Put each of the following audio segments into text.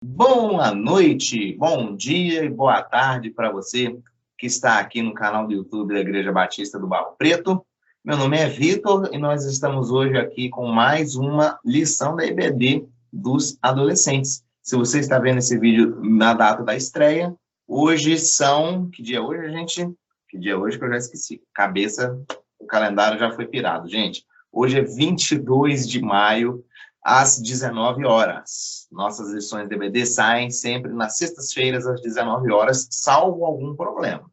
Boa noite, bom dia e boa tarde para você que está aqui no canal do YouTube da Igreja Batista do Barro Preto. Meu nome é Vitor e nós estamos hoje aqui com mais uma lição da EBD dos adolescentes. Se você está vendo esse vídeo na data da estreia, hoje são... Que dia é hoje, gente? Que dia é hoje que eu já esqueci. Cabeça, o calendário já foi pirado, gente. Hoje é 22 de maio, às 19 horas. Nossas lições de EBD saem sempre nas sextas-feiras, às 19 horas, salvo algum problema.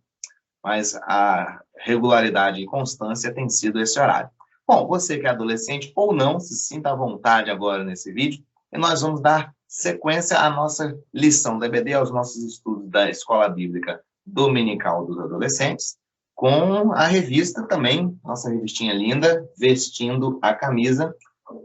Mas a regularidade e constância tem sido esse horário. Bom, você que é adolescente ou não, se sinta à vontade agora nesse vídeo, e nós vamos dar sequência à nossa lição da EBD, aos nossos estudos da Escola Bíblica Dominical dos Adolescentes, com a revista também, nossa revistinha linda, Vestindo a Camisa,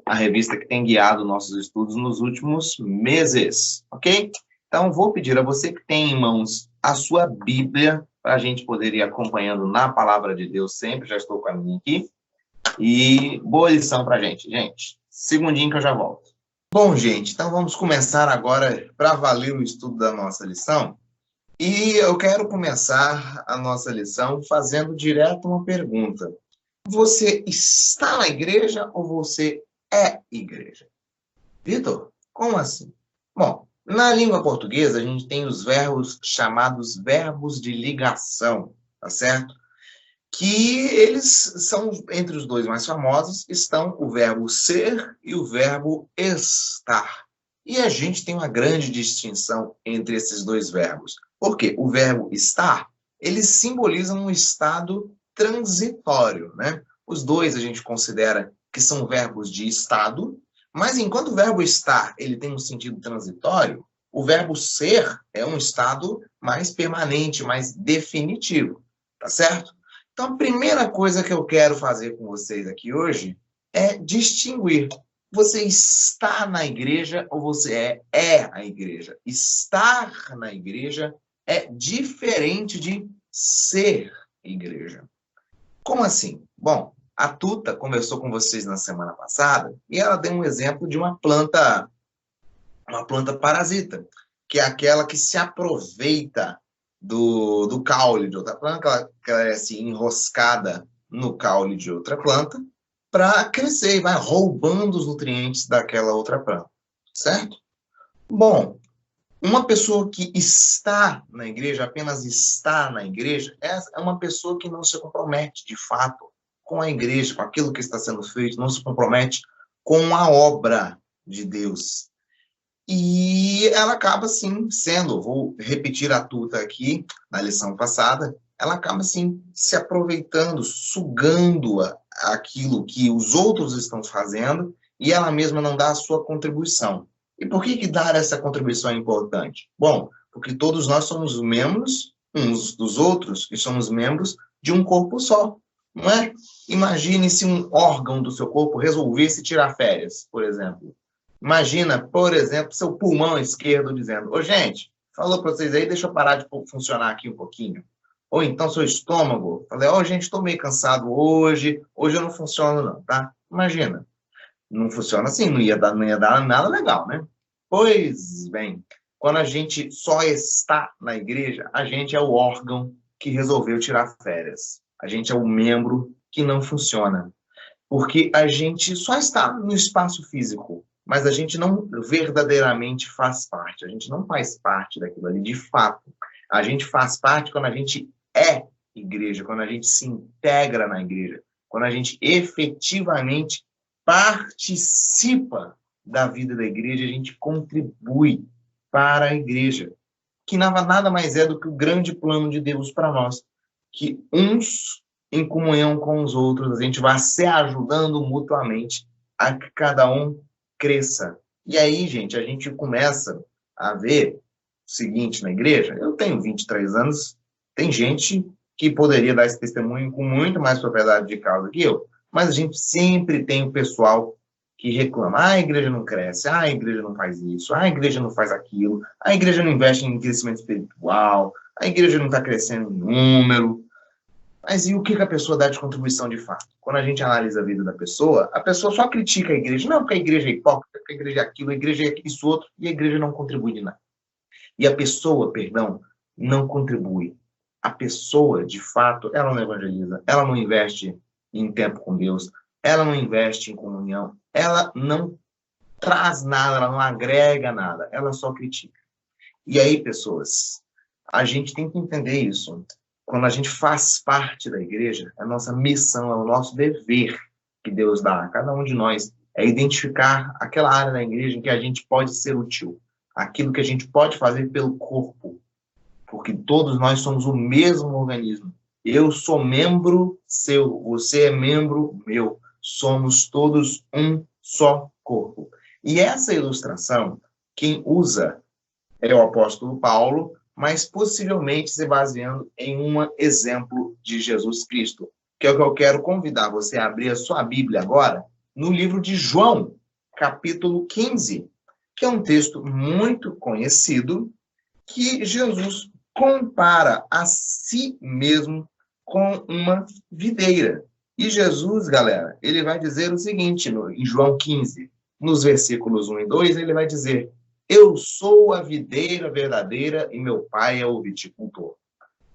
a revista que tem guiado nossos estudos nos últimos meses, ok? Então, vou pedir a você que tem em mãos a sua Bíblia, para a gente poder ir acompanhando na Palavra de Deus sempre, já estou com a minha aqui, e boa lição para a gente. Segundinho que eu já volto. Bom, gente, então vamos começar agora para valer o estudo da nossa lição, e eu quero começar a nossa lição fazendo direto uma pergunta. Você está na igreja ou você é igreja? Vitor, como assim? Bom, na língua portuguesa, a gente tem os verbos chamados verbos de ligação, tá certo? Que eles são, entre os dois mais famosos, estão o verbo ser e o verbo estar. E a gente tem uma grande distinção entre esses dois verbos. Por quê? O verbo estar, ele simboliza um estado transitório, né? Os dois a gente considera que são verbos de estado, mas enquanto o verbo estar ele tem um sentido transitório, o verbo ser é um estado mais permanente, mais definitivo, tá certo? Então, a primeira coisa que eu quero fazer com vocês aqui hoje é distinguir. Você está na igreja ou você é a igreja? Estar na igreja é diferente de ser igreja. Como assim? Bom, a Tuta conversou com vocês na semana passada e ela deu um exemplo de uma planta parasita, que é aquela que se aproveita do caule de outra planta, ela cresce enroscada no caule de outra planta para crescer e vai roubando os nutrientes daquela outra planta, certo? Bom, uma pessoa que está na igreja, apenas está na igreja, é uma pessoa que não se compromete, de fato, com a igreja, com aquilo que está sendo feito, não se compromete com a obra de Deus. E ela acaba, sim, vou repetir a Tuta aqui, na lição passada, ela acaba, sim, se aproveitando, sugando aquilo que os outros estão fazendo e ela mesma não dá a sua contribuição. E por que dar essa contribuição é importante? Bom, porque todos nós somos membros uns dos outros e somos membros de um corpo só, não é? Imagine se um órgão do seu corpo resolvesse tirar férias, por exemplo. Imagina, por exemplo, seu pulmão esquerdo dizendo: ô, gente, falou para vocês aí, deixa eu parar de funcionar aqui um pouquinho. Ou então seu estômago, falei: ó, gente, estou meio cansado hoje eu não funciono não, tá? Imagina, não funciona assim, não ia dar nada legal, né? Pois bem, quando a gente só está na igreja, a gente é o órgão que resolveu tirar férias. A gente é o membro que não funciona. Porque a gente só está no espaço físico, mas a gente não verdadeiramente faz parte. A gente não faz parte daquilo ali, de fato. A gente faz parte quando a gente é igreja, quando a gente se integra na igreja, quando a gente efetivamente participa da vida da igreja, a gente contribui para a igreja, que nada mais é do que o grande plano de Deus para nós, que uns em comunhão com os outros, a gente vai se ajudando mutuamente a que cada um cresça. E aí, gente, a gente começa a ver o seguinte na igreja. Eu tenho 23 anos, tem gente que poderia dar esse testemunho com muito mais propriedade de causa que eu, mas a gente sempre tem o pessoal que reclama: a igreja não cresce, a igreja não faz isso, a igreja não faz aquilo, a igreja não investe em crescimento espiritual, a igreja não está crescendo em número. Mas e o que a pessoa dá de contribuição de fato? Quando a gente analisa a vida da pessoa, a pessoa só critica a igreja. Não, porque a igreja é hipócrita, porque a igreja é aquilo, a igreja é isso outro, e a igreja não contribui de nada. E a pessoa, perdão, não contribui. A pessoa, de fato, ela não evangeliza, ela não investe em tempo com Deus, ela não investe em comunhão, ela não traz nada, ela não agrega nada, ela só critica. E aí, pessoas, a gente tem que entender isso. Quando a gente faz parte da igreja, a nossa missão, é o nosso dever que Deus dá a cada um de nós, é identificar aquela área da igreja em que a gente pode ser útil, aquilo que a gente pode fazer pelo corpo, porque todos nós somos o mesmo organismo. Eu sou membro seu, você é membro meu, somos todos um só corpo. E essa ilustração, quem usa é o apóstolo Paulo, mas possivelmente se baseando em um exemplo de Jesus Cristo, que é o que eu quero convidar você a abrir a sua Bíblia agora, no livro de João, capítulo 15, que é um texto muito conhecido, que Jesus compara a si mesmo com uma videira. E Jesus, galera, ele vai dizer o seguinte, em João 15, nos versículos 1 e 2, ele vai dizer: eu sou a videira verdadeira e meu pai é o viticultor.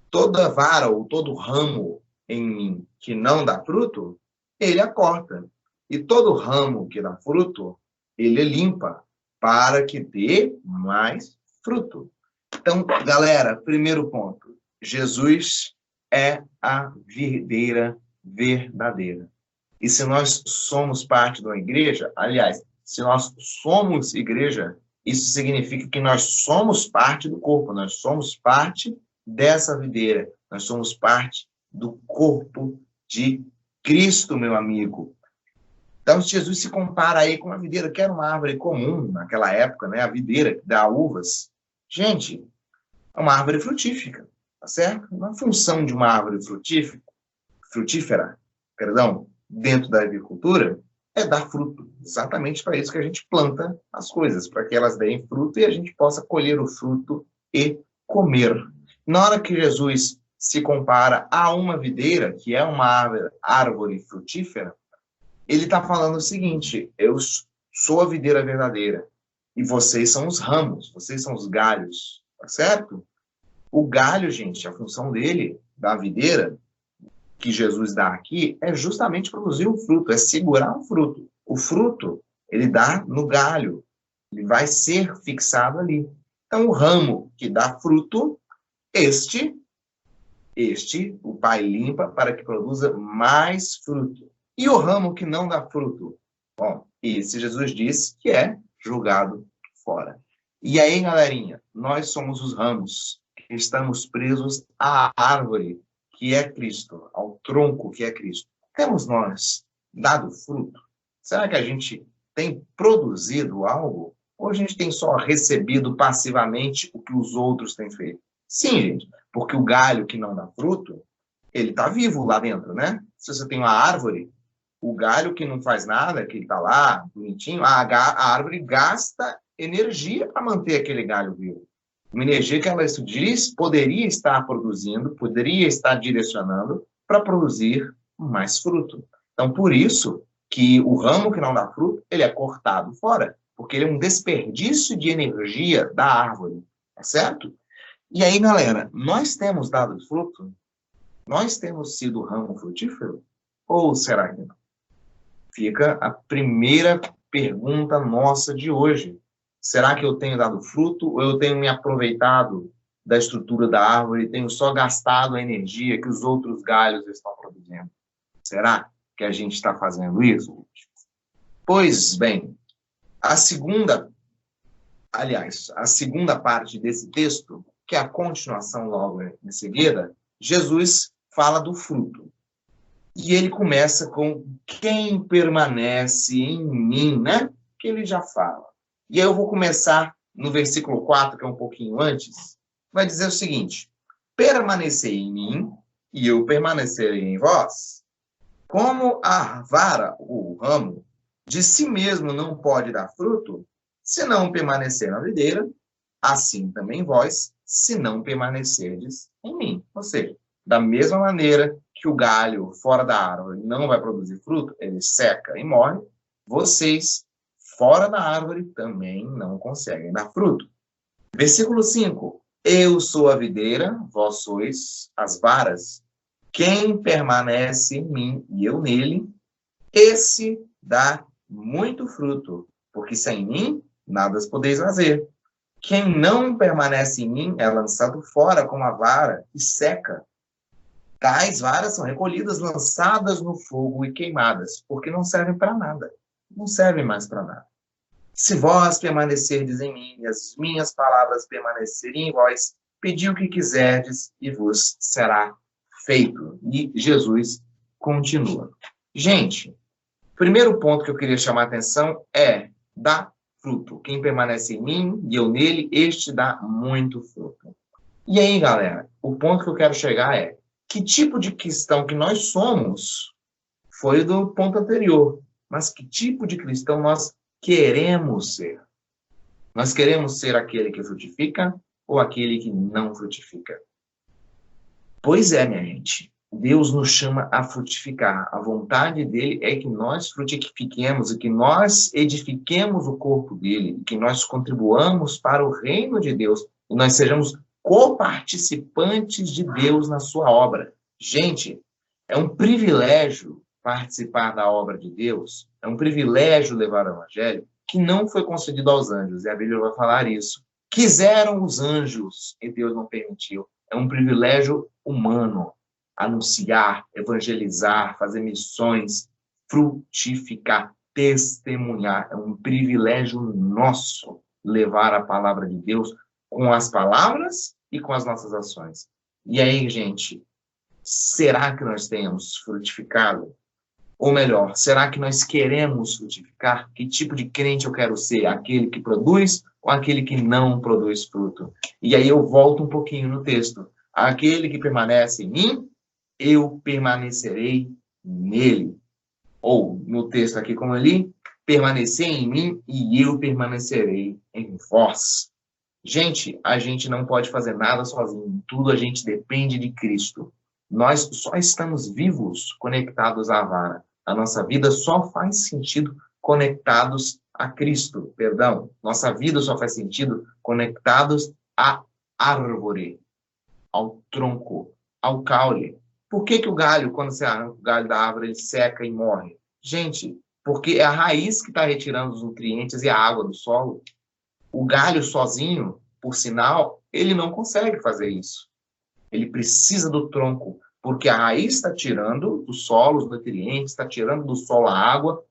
Toda vara ou todo ramo em mim que não dá fruto, ele a corta. E todo ramo que dá fruto, ele limpa, para que dê mais fruto. Então, galera, primeiro ponto. Jesus é a videira verdadeira. E se nós somos parte de uma igreja, aliás, se nós somos igreja, isso significa que nós somos parte do corpo, nós somos parte dessa videira, nós somos parte do corpo de Cristo, meu amigo. Então, Jesus se compara aí com uma videira, que era uma árvore comum naquela época, né? A videira que dá uvas. Gente, é uma árvore frutífera, tá certo? Uma função de uma árvore frutífera, dentro da agricultura, é dar fruto. Exatamente para isso que a gente planta as coisas, para que elas deem fruto e a gente possa colher o fruto e comer. Na hora que Jesus se compara a uma videira, que é uma árvore frutífera, ele está falando o seguinte: eu sou a videira verdadeira e vocês são os ramos, vocês são os galhos, tá certo? O galho, gente, a função dele, da videira, que Jesus dá aqui, é justamente produzir o fruto, é segurar o fruto. O fruto, ele dá no galho, ele vai ser fixado ali. Então, o ramo que dá fruto, este, o Pai limpa para que produza mais fruto. E o ramo que não dá fruto? Bom, esse Jesus disse que é julgado fora. E aí, galerinha, nós somos os ramos que estamos presos à árvore, que é Cristo, ao tronco que é Cristo. Temos nós dado fruto? Será que a gente tem produzido algo? Ou a gente tem só recebido passivamente o que os outros têm feito? Sim, gente, porque o galho que não dá fruto, ele está vivo lá dentro, né? Se você tem uma árvore, o galho que não faz nada, que está lá, bonitinho, a árvore gasta energia para manter aquele galho vivo. Uma energia que ela diz poderia estar produzindo, poderia estar direcionando para produzir mais fruto. Então, por isso que o ramo que não dá fruto, ele é cortado fora, porque ele é um desperdício de energia da árvore, tá certo? E aí, galera, nós temos dado fruto? Nós temos sido ramo frutífero? Ou será que não? Fica a primeira pergunta nossa de hoje. Será que eu tenho dado fruto ou eu tenho me aproveitado da estrutura da árvore e tenho só gastado a energia que os outros galhos estão produzindo? Será que a gente está fazendo isso? Pois bem, a segunda parte desse texto, que é a continuação logo em seguida, Jesus fala do fruto. E ele começa com quem permanece em mim, né? Que ele já fala. E aí eu vou começar no versículo 4, que é um pouquinho antes. Vai dizer o seguinte: permanecei em mim e eu permanecerei em vós. Como a vara, o ramo, de si mesmo não pode dar fruto, se não permanecer na videira, assim também vós, se não permanecerdes em mim. Ou seja, Da mesma maneira que o galho fora da árvore não vai produzir fruto, ele seca e morre, vocês, fora da árvore, também não conseguem dar fruto. Versículo 5. Eu sou a videira, vós sois as varas. Quem permanece em mim e eu nele, esse dá muito fruto, porque sem mim nada podeis fazer. Quem não permanece em mim é lançado fora como a vara e seca. Tais varas são recolhidas, lançadas no fogo e queimadas, porque não servem para nada. Não servem mais para nada. Se vós permanecerdes em mim e as minhas palavras permanecerem em vós, pedi o que quiserdes e vos será feito. E Jesus continua. Gente, o primeiro ponto que eu queria chamar a atenção é dar fruto. Quem permanece em mim e eu nele, este dá muito fruto. E aí, galera, o ponto que eu quero chegar é que tipo de cristão que nós somos foi do ponto anterior, mas que tipo de cristão nós queremos ser? Nós queremos ser aquele que frutifica ou aquele que não frutifica? Pois é, minha gente. Deus nos chama a frutificar. A vontade dele é que nós frutifiquemos e que nós edifiquemos o corpo dele, que nós contribuamos para o reino de Deus e nós sejamos coparticipantes de Deus na sua obra. Gente, é um privilégio participar da obra de Deus, é um privilégio levar o evangelho que não foi concedido aos anjos, e a Bíblia vai falar isso. Quiseram os anjos e Deus não permitiu. É um privilégio humano anunciar, evangelizar, fazer missões, frutificar, testemunhar. É um privilégio nosso levar a palavra de Deus com as palavras e com as nossas ações. E aí, gente, será que nós temos frutificado? Ou melhor, será que nós queremos frutificar? Que tipo de crente eu quero ser? Aquele que produz ou aquele que não produz fruto? E aí eu volto um pouquinho no texto. Aquele que permanece em mim, eu permanecerei nele. Ou, no texto aqui como ali, permanecer em mim e eu permanecerei em vós. Gente, a gente não pode fazer nada sozinho. Tudo a gente depende de Cristo. Nós só estamos vivos conectados à vara. A nossa vida só faz sentido conectados a Cristo. Perdão, nossa vida só faz sentido conectados à árvore, ao tronco, ao caule. Por que o galho, quando você arranca o galho da árvore, ele seca e morre? Gente, porque é a raiz que está retirando os nutrientes e a água do solo. O galho sozinho, por sinal, ele não consegue fazer isso. Ele precisa do tronco, porque a raiz está tirando do solo os nutrientes, está tirando do solo a água,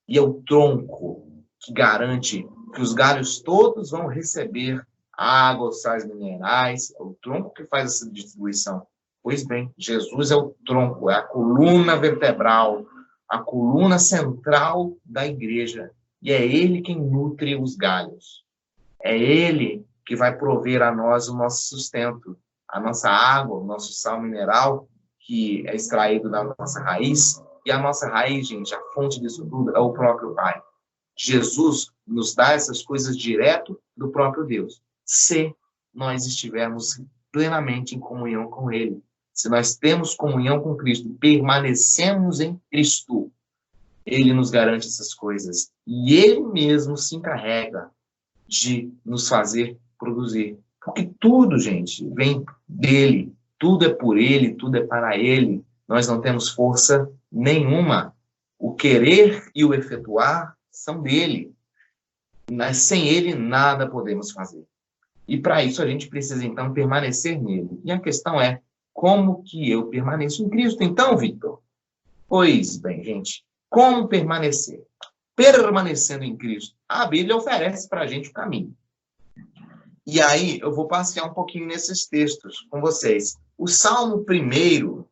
e é o tronco que garante que os galhos todos vão receber água, sais minerais, é o tronco que faz essa distribuição. Pois bem, Jesus é o tronco, é a coluna vertebral, a coluna central da igreja, e é ele quem nutre os galhos. É ele que vai prover a nós o nosso sustento, a nossa água, o nosso sal mineral, que é extraído da nossa raiz. E a nossa raiz, gente, a fonte disso tudo é o próprio Pai. Jesus nos dá essas coisas direto do próprio Deus, se nós estivermos plenamente em comunhão com Ele. Se nós temos comunhão com Cristo, permanecemos em Cristo, Ele nos garante essas coisas. E Ele mesmo se encarrega de nos fazer produzir. Porque tudo, gente, vem dele. Tudo é por ele, tudo é para ele. Nós não temos força nenhuma. O querer e o efetuar são dele. Mas sem ele, nada podemos fazer. E para isso a gente precisa, então, permanecer nele. E a questão é, como que eu permaneço em Cristo, então, Victor? Pois bem, gente, como permanecer? Permanecendo em Cristo. A Bíblia oferece para a gente o caminho. E aí, eu vou passear um pouquinho nesses textos com vocês. O Salmo 1,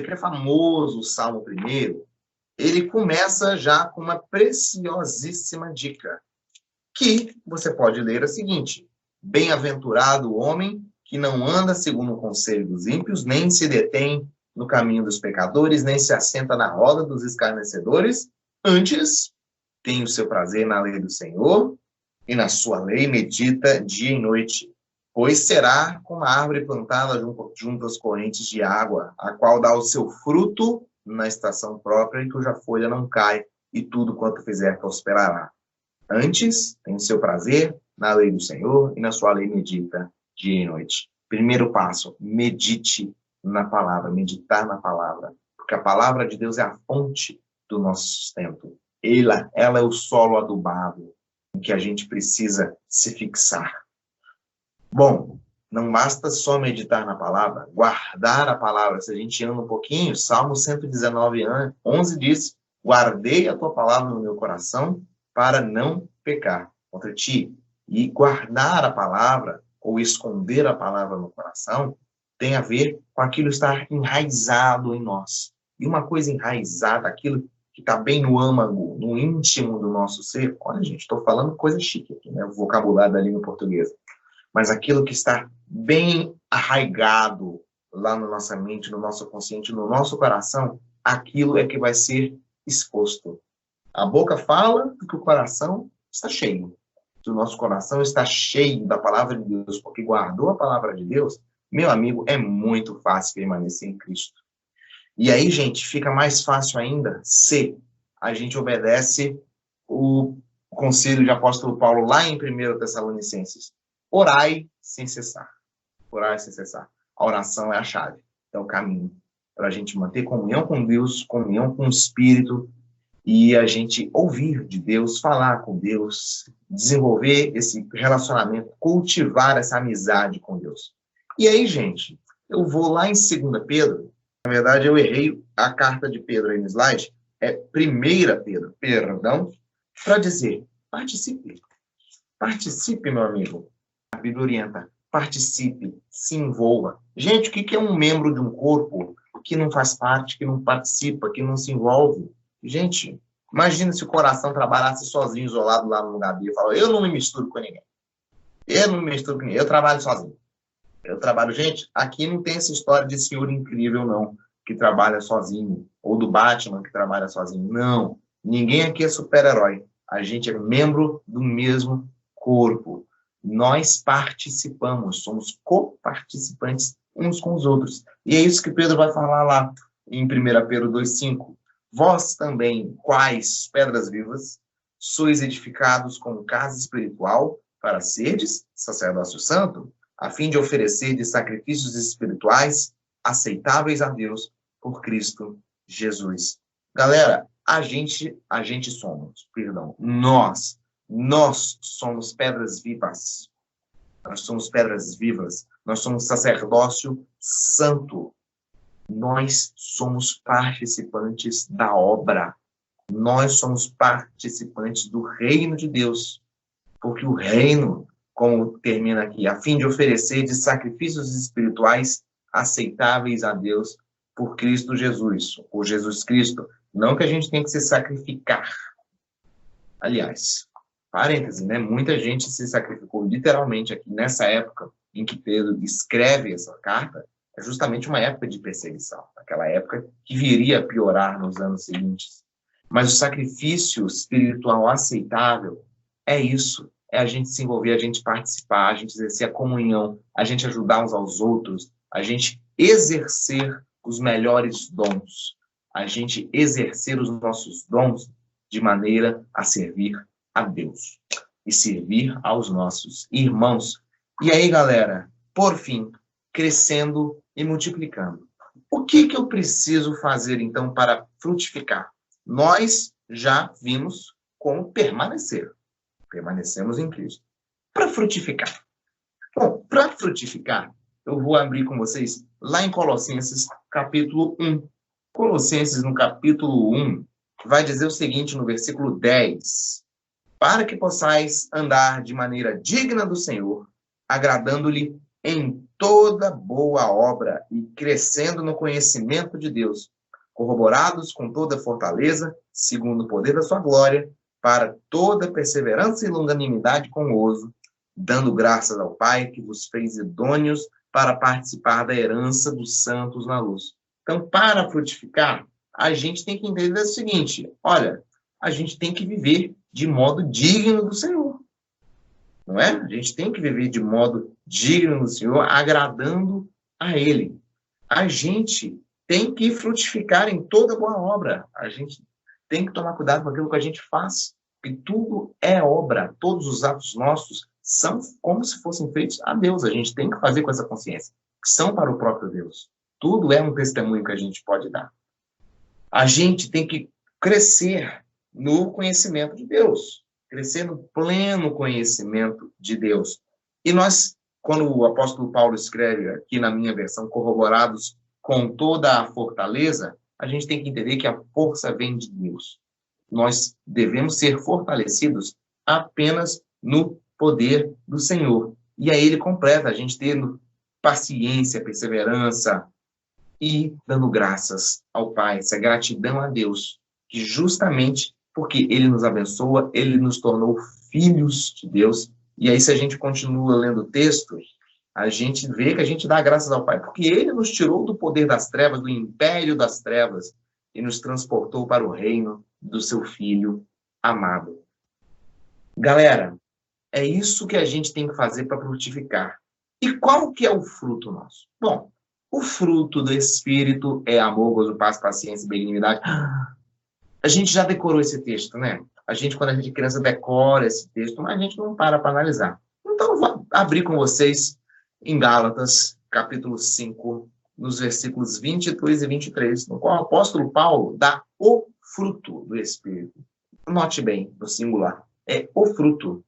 que é famoso, o Salmo 1, ele começa já com uma preciosíssima dica, que você pode ler a seguinte: bem-aventurado o homem que não anda segundo o conselho dos ímpios, nem se detém no caminho dos pecadores, nem se assenta na roda dos escarnecedores, antes tem o seu prazer na lei do Senhor, e na sua lei medita dia e noite. Pois será como a árvore plantada junto às correntes de água, a qual dá o seu fruto na estação própria e cuja folha não cai, e tudo quanto fizer prosperará. Antes, tem o seu prazer na lei do Senhor e na sua lei medita dia e noite. Primeiro passo, medite na palavra, meditar na palavra, porque a palavra de Deus é a fonte do nosso sustento. Ela é o solo adubado em que a gente precisa se fixar. Bom, não basta só meditar na palavra, guardar a palavra. Se a gente anda um pouquinho, Salmo 119, 11 diz: guardei a tua palavra no meu coração para não pecar contra ti. E guardar a palavra, ou esconder a palavra no coração, tem a ver com aquilo estar enraizado em nós. E uma coisa enraizada, aquilo que está bem no âmago, no íntimo do nosso ser. Olha, gente, estou falando coisa chique aqui, né? O vocabulário da língua portuguesa. Mas aquilo que está bem arraigado lá na nossa mente, no nosso consciente, no nosso coração, aquilo é que vai ser exposto. A boca fala do que o coração está cheio. Se o nosso coração está cheio da palavra de Deus, porque guardou a palavra de Deus, meu amigo, é muito fácil permanecer em Cristo. E aí, gente, fica mais fácil ainda se a gente obedece o conselho de apóstolo Paulo lá em 1 Tessalonicenses. Orai sem cessar. Orai sem cessar. A oração é a chave, é o caminho para a gente manter comunhão com Deus, comunhão com o Espírito, e a gente ouvir de Deus, falar com Deus, desenvolver esse relacionamento, cultivar essa amizade com Deus. E aí, gente, eu vou lá em 2 Pedro. Na verdade, eu errei a carta de Pedro aí no slide. É 1 Pedro, perdão, para dizer, participe. Participe, meu amigo. A Bíblia orienta, participe, se envolva. Gente, o que é um membro de um corpo que não faz parte, que não participa, que não se envolve? Gente, imagina se o coração trabalhasse sozinho, isolado lá no lugar dele, e falava, eu não me misturo com ninguém. Eu não me misturo com ninguém, eu trabalho sozinho. Eu trabalho, gente, aqui não tem essa história de senhor incrível, não, que trabalha sozinho, ou do Batman que trabalha sozinho. Não, ninguém aqui é super-herói. A gente é membro do mesmo corpo. Nós participamos, somos coparticipantes uns com os outros. E é isso que Pedro vai falar lá em 1 Pedro 2,5. Vós também, quais pedras vivas, sois edificados como casa espiritual para serdes sacerdócio santo, a fim de oferecer de sacrifícios espirituais aceitáveis a Deus por Cristo Jesus. Galera, nós somos pedras vivas. Nós somos pedras vivas. Nós somos sacerdócio santo. Nós somos participantes da obra. Nós somos participantes do reino de Deus. Porque o reino, como termina aqui, a fim de oferecer de sacrifícios espirituais aceitáveis a Deus por Cristo Jesus, por Jesus Cristo. Não que a gente tenha que se sacrificar. Aliás, parêntese, né? Muita gente se sacrificou literalmente aqui nessa época em que Pedro escreve essa carta, é justamente uma época de perseguição, aquela época que viria a piorar nos anos seguintes. Mas o sacrifício espiritual aceitável é isso, é a gente se envolver, a gente participar, a gente exercer a comunhão, a gente ajudar uns aos outros, a gente exercer os melhores dons, a gente exercer os nossos dons de maneira a servir a Deus e servir aos nossos irmãos. E aí, galera, por fim, crescendo e multiplicando. O que eu preciso fazer, então, para frutificar? Nós já vimos como permanecer. Permanecemos em Cristo. Para frutificar. Bom, para frutificar, eu vou abrir com vocês lá em Colossenses, capítulo 1. Colossenses, no capítulo 1, vai dizer o seguinte no versículo 10. Para que possais andar de maneira digna do Senhor, agradando-lhe em toda boa obra e crescendo no conhecimento de Deus, corroborados com toda fortaleza, segundo o poder da sua glória, para toda perseverança e longanimidade com gozo, dando graças ao Pai que vos fez idôneos para participar da herança dos santos na luz. Então, para frutificar, a gente tem que entender o seguinte, olha, a gente tem que viver de modo digno do Senhor. não é? A gente tem que viver de modo digno do Senhor, agradando a Ele. A gente tem que frutificar em toda boa obra. A gente tem que tomar cuidado com aquilo que a gente faz, porque tudo é obra. Todos os atos nossos são como se fossem feitos a Deus. A gente tem que fazer com essa consciência, que são para o próprio Deus. Tudo é um testemunho que a gente pode dar. A gente tem que crescer no conhecimento de Deus, crescer no pleno conhecimento de Deus. E nós, quando o apóstolo Paulo escreve aqui na minha versão, corroborados com toda a fortaleza, a gente tem que entender que a força vem de Deus. Nós devemos ser fortalecidos apenas no poder do Senhor. E aí ele completa, a gente tendo paciência, perseverança e dando graças ao Pai, essa gratidão a Deus, que justamente porque Ele nos abençoa, Ele nos tornou filhos de Deus. E aí, se a gente continua lendo o texto, a gente vê que a gente dá graças ao Pai, porque Ele nos tirou do poder das trevas, do império das trevas, e nos transportou para o reino do seu Filho amado. Galera, é isso que a gente tem que fazer para frutificar. E qual que é o fruto nosso? Bom, o fruto do Espírito é amor, gozo, paz, paciência e benignidade. A gente já decorou esse texto, né? A gente, quando a gente é criança, decora esse texto, mas a gente não para analisar. Então, eu vou abrir com vocês em Gálatas, capítulo 5, nos versículos 22 e 23, no qual o apóstolo Paulo dá o fruto do Espírito. Note bem, no singular. É o fruto.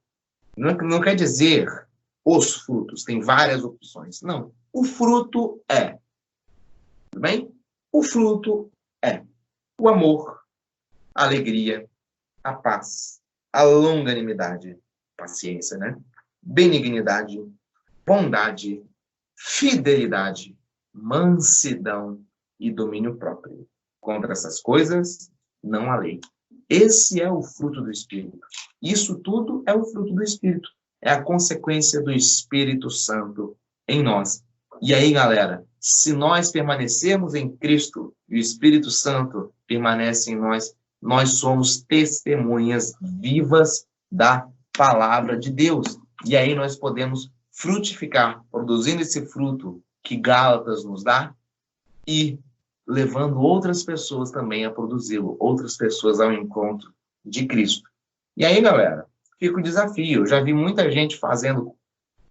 Não quer dizer os frutos, tem várias opções. Não. O fruto é. Tudo bem? O fruto é o amor, a alegria, a paz, a longanimidade, paciência, né? Benignidade, bondade, fidelidade, mansidão e domínio próprio. Contra essas coisas, não há lei. Esse é o fruto do Espírito. Isso tudo é o fruto do Espírito. É a consequência do Espírito Santo em nós. E aí, galera, se nós permanecermos em Cristo e o Espírito Santo permanece em nós, nós somos testemunhas vivas da palavra de Deus. E aí nós podemos frutificar, produzindo esse fruto que Gálatas nos dá e levando outras pessoas também a produzi-lo, outras pessoas ao encontro de Cristo. E aí, galera, fica o desafio. Eu já vi muita gente fazendo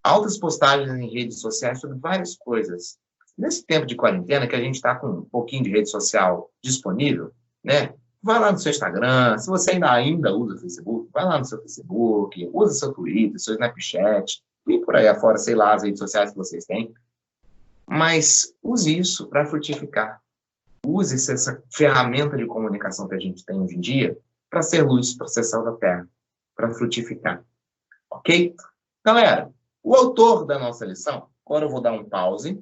altas postagens em redes sociais sobre várias coisas. Nesse tempo de quarentena, que a gente está com um pouquinho de rede social disponível, né? Vai lá no seu Instagram, se você ainda usa o Facebook, vai lá no seu Facebook, usa seu Twitter, seu Snapchat, e por aí afora, sei lá, as redes sociais que vocês têm. Mas use isso para frutificar. Use essa ferramenta de comunicação que a gente tem hoje em dia para ser luz, para ser sal da terra, para frutificar. Ok? Galera, o autor da nossa lição, agora eu vou dar um pause,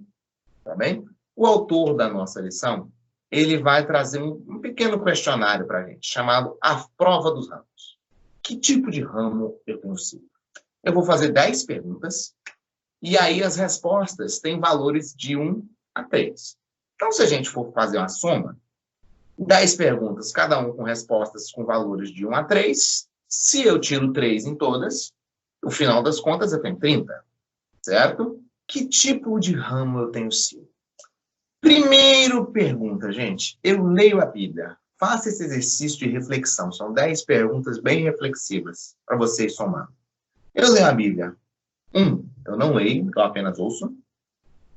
tá bem? O autor da nossa lição, ele vai trazer um pequeno questionário para a gente, chamado A Prova dos Ramos. Que tipo de ramo eu tenho sido? Eu vou fazer 10 perguntas, e aí as respostas têm valores de 1 a 3. Então, se a gente for fazer uma soma, 10 perguntas, cada um com respostas com valores de 1 a 3, se eu tiro 3 em todas, no final das contas eu tenho 30, certo? Que tipo de ramo eu tenho sido? Primeiro pergunta, gente. Eu leio a Bíblia. Faça esse exercício de reflexão. São 10 perguntas bem reflexivas para vocês somar. Eu leio a Bíblia. 1, eu não leio, eu apenas ouço.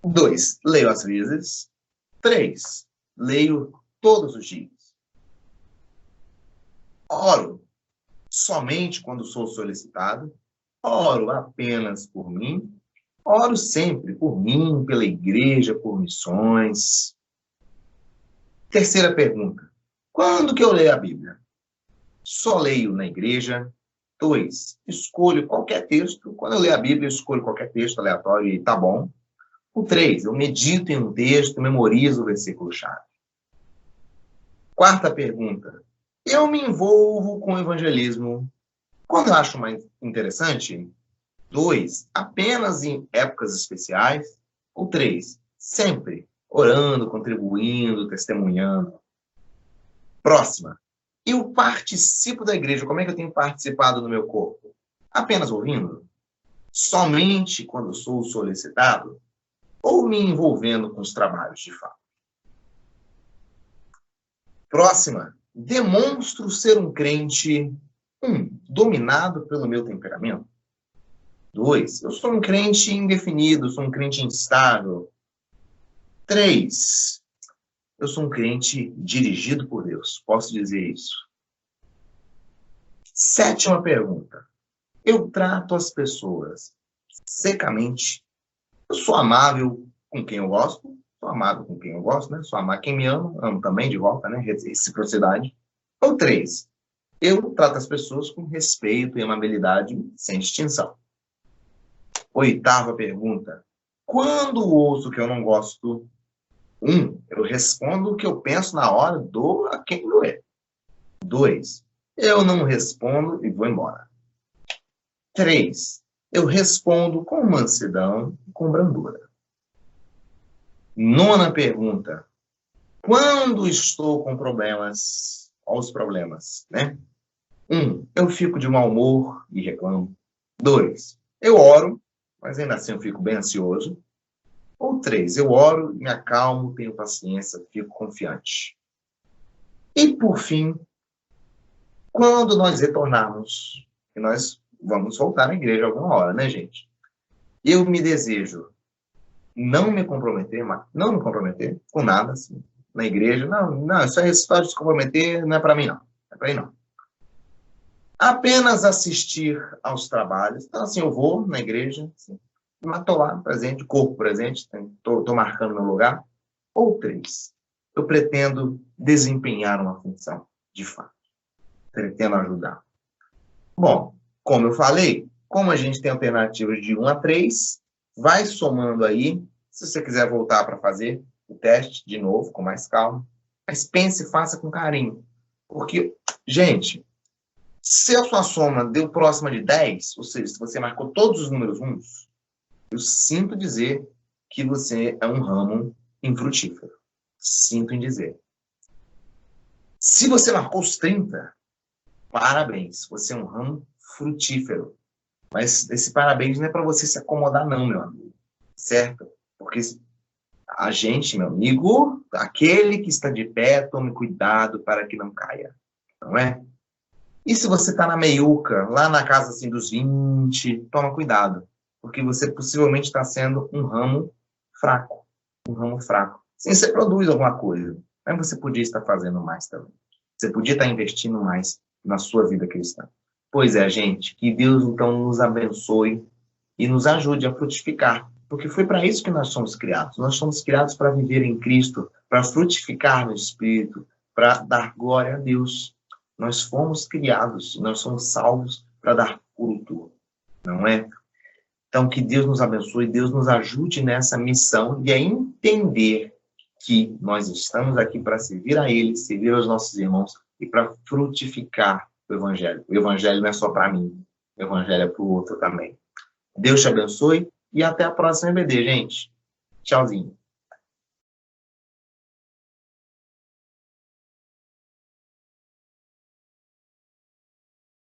2, leio às vezes. 3, leio todos os dias. Oro somente quando sou solicitado. Oro apenas por mim. Oro sempre por mim, pela igreja, por missões. Terceira pergunta. Quando que eu leio a Bíblia? Só leio na igreja. 2, escolho qualquer texto. Quando eu leio a Bíblia, eu escolho qualquer texto aleatório e tá bom. O 3, eu medito em um texto, memorizo o versículo-chave. Quarta pergunta. Eu me envolvo com o evangelismo quando eu acho mais interessante. 2, apenas em épocas especiais. Ou 3, sempre orando, contribuindo, testemunhando. Próxima. Eu participo da igreja. Como é que eu tenho participado do meu corpo? Apenas ouvindo? somente quando sou solicitado ou me envolvendo com os trabalhos de fato? Próxima. Demonstro ser um crente, dominado pelo meu temperamento. 2. Eu sou um crente indefinido, sou um crente instável. 3. Eu sou um crente dirigido por Deus. Posso dizer isso? 7ª pergunta. Eu trato as pessoas secamente. Eu sou amável com quem eu gosto. Sou amável com quem eu gosto, né? Sou amado quem me ama, amo também de volta, né? Reciprocidade. Ou 3. Eu trato as pessoas com respeito e amabilidade sem distinção. 8ª pergunta. Quando ouço que eu não gosto, eu respondo o que eu penso na hora, dou a quem doer. 2. Eu não respondo e vou embora. 3. Eu respondo com mansidão e com brandura. 9ª pergunta. Quando estou com problemas, olha os problemas, né? Eu fico de mau humor e reclamo. 2. Eu oro, mas ainda assim eu fico bem ansioso. Ou 3. Eu oro, me acalmo, tenho paciência, fico confiante. E por fim, quando nós retornarmos, e nós vamos voltar na igreja alguma hora, né, gente? Eu me desejo não me comprometer com nada, assim, na igreja. Não, essa história de se comprometer não é para mim, não. Não é para mim, não. Apenas assistir aos trabalhos. Então, assim, eu vou na igreja, assim, mas estou lá, presente, corpo presente, estou marcando meu lugar. Ou 3. Eu pretendo desempenhar uma função, de fato. Pretendo ajudar. Bom, como eu falei, como a gente tem alternativas de 1 a 3, vai somando aí. Se você quiser voltar para fazer o teste de novo, com mais calma, mas pense e faça com carinho. Porque, gente, se a sua soma deu próxima de 10, ou seja, se você marcou todos os números 1, eu sinto dizer que você é um ramo infrutífero. Sinto em dizer. Se você marcou os 30, parabéns, você é um ramo frutífero. Mas esse parabéns não é para você se acomodar não, meu amigo. Certo? Porque a gente, meu amigo, aquele que está de pé, tome cuidado para que não caia. Não é? E se você está na meiuca, lá na casa assim, dos 20, toma cuidado. Porque você possivelmente está sendo um ramo fraco. Um ramo fraco. Sim, você produz alguma coisa, mas você podia estar fazendo mais também. Você podia estar investindo mais na sua vida cristã. Pois é, gente, que Deus então nos abençoe e nos ajude a frutificar. Porque foi para isso que nós somos criados. Nós somos criados para viver em Cristo, para frutificar no Espírito, para dar glória a Deus. Nós fomos criados, nós somos salvos para dar fruto, não é? Então, que Deus nos abençoe, Deus nos ajude nessa missão e a entender que nós estamos aqui para servir a Ele, servir aos nossos irmãos e para frutificar o Evangelho. O Evangelho não é só para mim, o Evangelho é para o outro também. Deus te abençoe e até a próxima EBD, gente. Tchauzinho.